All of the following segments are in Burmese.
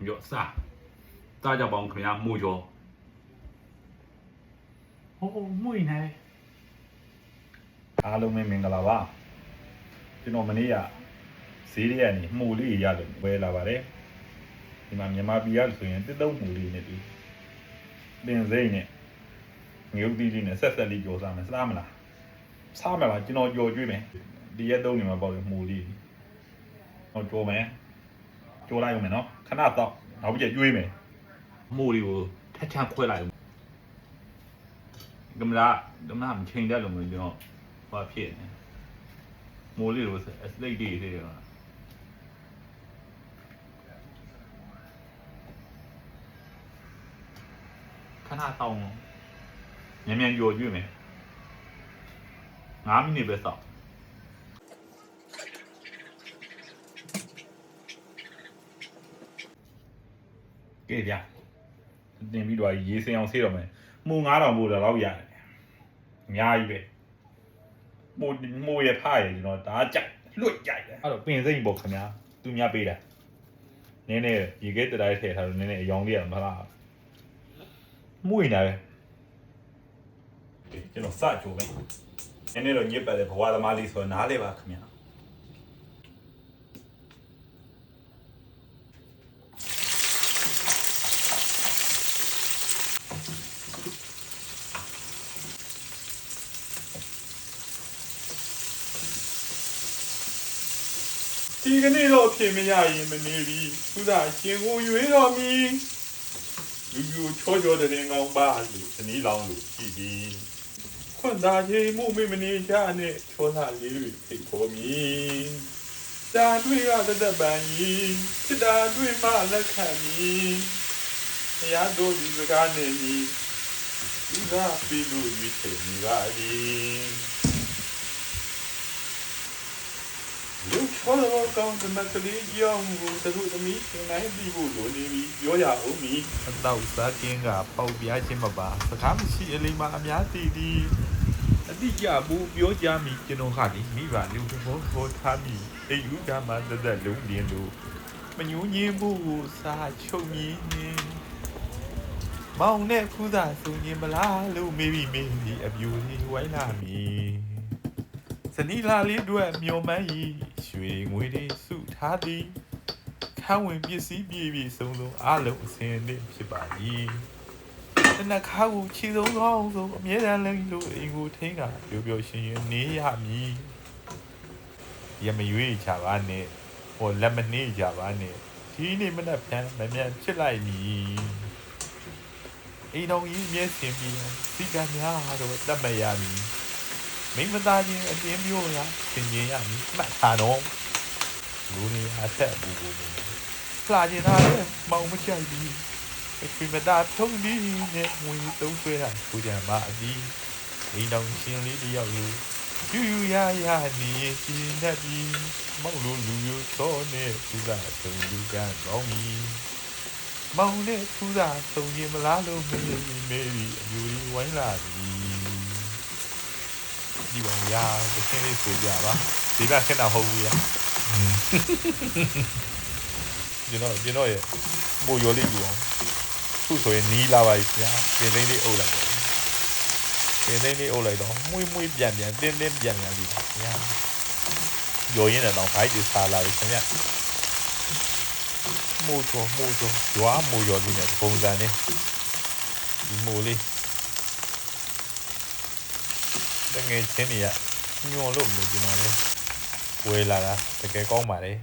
有啥？大家帮看下木椒。木呢？အားလုံးပဲမင်္ဂလာပါကျွန်တော်မနေ့ကဈေးရဲကနေမှုလေးရလို့ဝယ်လာပါတယ်ဒီမှာမြန်မာပြည်ရဆိုရင်တစ်သုံးမှုလေးနဲ့ဒီပင်စိမ့်နဲ့ငရုတ်သီးလေးနဲ့ဆက်ဆက်လေးကြော်စားမယ်စားမလားစားမယ်ပါကျွန်တော်ကြော်ကျွေးမယ်ဒီရက်သုံးနေမှာပေါ့လေမှုလေးဟောကြော်မယ်ကြော်လိုက်အောင်မယ်နော်ခဏတော့နောက်ပြည့်ကျွေးမယ် 木里头太强快来。咁啦唔清得咯，咪就話片呢。木里頭是內地啲啊。看下刀，面面腳住沒？啱你別少。ကဲဗျာတင်ပြီးတော့ရေးစင်အောင်ဆေးတော့မယ်မှု9000ပို့တော့လောက်ရတယ်အများကြီးပဲမှုရဖရကျွန်တော်ဒါကြိုက်လွတ်ကြိုက်တယ်အဲ့တော့ပင်စိမ့်ပေါ့ခင်ဗျာသူများပေးတာနည်းနည်းရေခဲတတိုင်းထည့်ထားလို့နည်းနည်းအယောင်လေးရမလားမှုနေတယ်ကျွန်တော်စကြိုးပဲနည်းနည်းတော့ညစ်ပတ်တယ်ဘဝသမားလေးဆိုနားလေပါခင်ဗျာဒီကနေ့တော့ဖြစ်မရရင်မနေပြီသူသာရှင်ကိုရွေးတော်မီလူလူချောချောတဲ့ငောင်းပါလို့ဇနီးလောင်းလို့ရှိပြီခွန်သာကြီးမှုမနေချာနဲ့ချောလာလေးတွေဖိတ်ခေါ်မီတာတွေ့ရတဲ့ပန်ကြီးစစ်တာတွေ့မှလက်ခံမီဘုရားတို့ဒီစကားနဲ့ညီသူသာပြီးလို့ရွေးချယ်နေပါသည်လူချောတော့ကောင်းတဲ့မကလေးကြောင့်ကိုသူသမီးရှင်နိုင်ပြီးဖို့လိုနေပြီပြောရအောင်မီအတော့စားကင်းကပေါက်ပြားခြင်းမပါစကားမရှိအလိမ္မာအများတည်သည်အတိအကျဘူးပြောကြမိကျွန်တော်ဟာဒီမိဘလူဘောခေါ်ထားမိအိယူကမှသက်လုံးလင်းလို့မညူးညင်းဘူးကိုစားချုပ်မြင်းမောင်နဲ့ခူးသာဆိုရင်မလားလို့မေးပြီးမေးပြီးအပြူလေးဝိုင်းလာမီစနီလာလေးတို့မျောမှန်းဤရွှေငွေတွေစုထားသည်ခန်းဝင်ပစ္စည်းပြည့်ပြည့်စုံစုံအလုံးအစင်းနဲ့ဖြစ်ပါ၏တနခါကိုခြေစုံကောင်းဆုံးအမြဲတမ်းလည်းလို့အိမ်ကိုထိန်းကပျော်ပျော်ရွှင်ရွှင်နေရမည်ရမရွေးချပါနဲ့ဟောလက်မနှေးကြပါနဲ့ဒီနေ့မနက်ဖြန်မမြန်ဖြစ်လိုက်မည်အိမ်တော်ကြီးမျက်စင်ပြီးစီကံများတော့တတ်မရမည်မိမသားချင်းအတင်းမျိုးလားသင်ကျင်ရမည်မှတ်ထားတော့လူနေအသက်ဘူးဘူးလှကျင်သားလည်းမောင်မချိုက်ဘူးအခွေမသားထုံးပြီးနဲ့ဝင်သုံးဆွဲတာကိုကြံပါအပြီးအိမ်တော်ရှင်လေးတယောက်လိုယူရနေရှင်တတ်ပြီးမောင်လိုလူမျိုးချောနဲ့သူကသုံးလူကကောင်းပြီမောင်နဲ့သူကသုံးရင်မလားလို့မေးပြီးအမျိုးကြီးဝိုင်းလာပြီဒီបងရာတချင်းလေးဆိုကြပါဒီကခက်တာဟုတ်ဘူးရာကျွန်တော်ရဲ့မိုးရိုးလေးယူအောင်ခုဆိုရင်နီးလာပါပြီဗျာပင်သိန်းလေးအုပ်လိုက်တော့ပင်သိန်းလေးအုပ်လိုက်တော့မွေးပြန်တင်းပြန်လေးဗျာရိုးရင်းတဲ့တော့ဘိုက်တွေစားလာပြီခင်ဗျမိုးကျော်ရွာမိုးရိုးလေးနဲ့ပုံစံနဲ့ဒီမိုးလေးတငယ်ချင်းတွေကညွန်လို့မလို့ကျွန်တော်လေဝယ်လာတာတကယ်ကောင်းပါလေ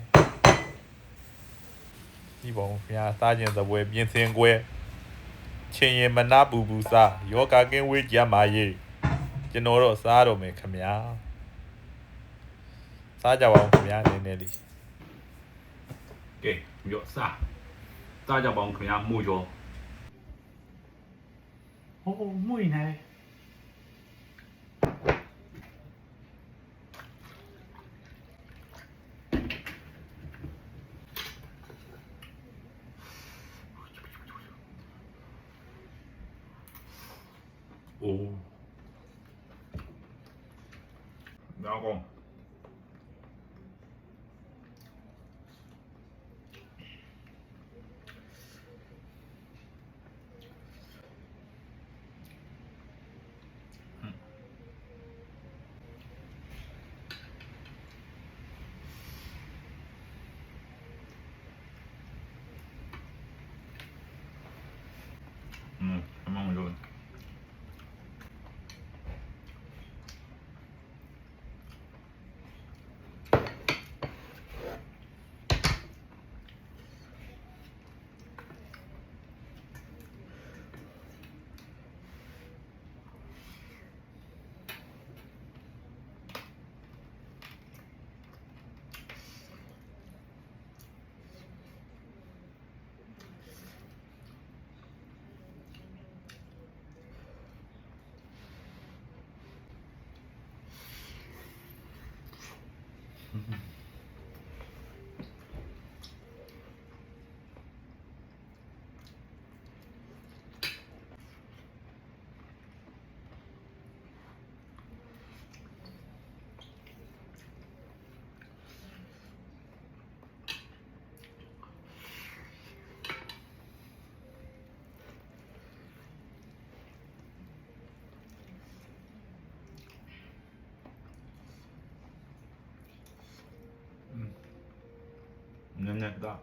ဒီပုံမြာစားခြင်းသပွဲပြင်ဆင်ကွဲချင်းရင်မနာဘူးစားယောဂကင်းဝေးကြမှာရေးကျွန်တော်တော့စားတော့မယ်ခင်ဗျာစားကြပါဦးခင်ဗျာနည်းနည်းလေး给有啥？大家帮看下木椒。木呢？哦，然后အမှန်လို့နည်းနည်းတော့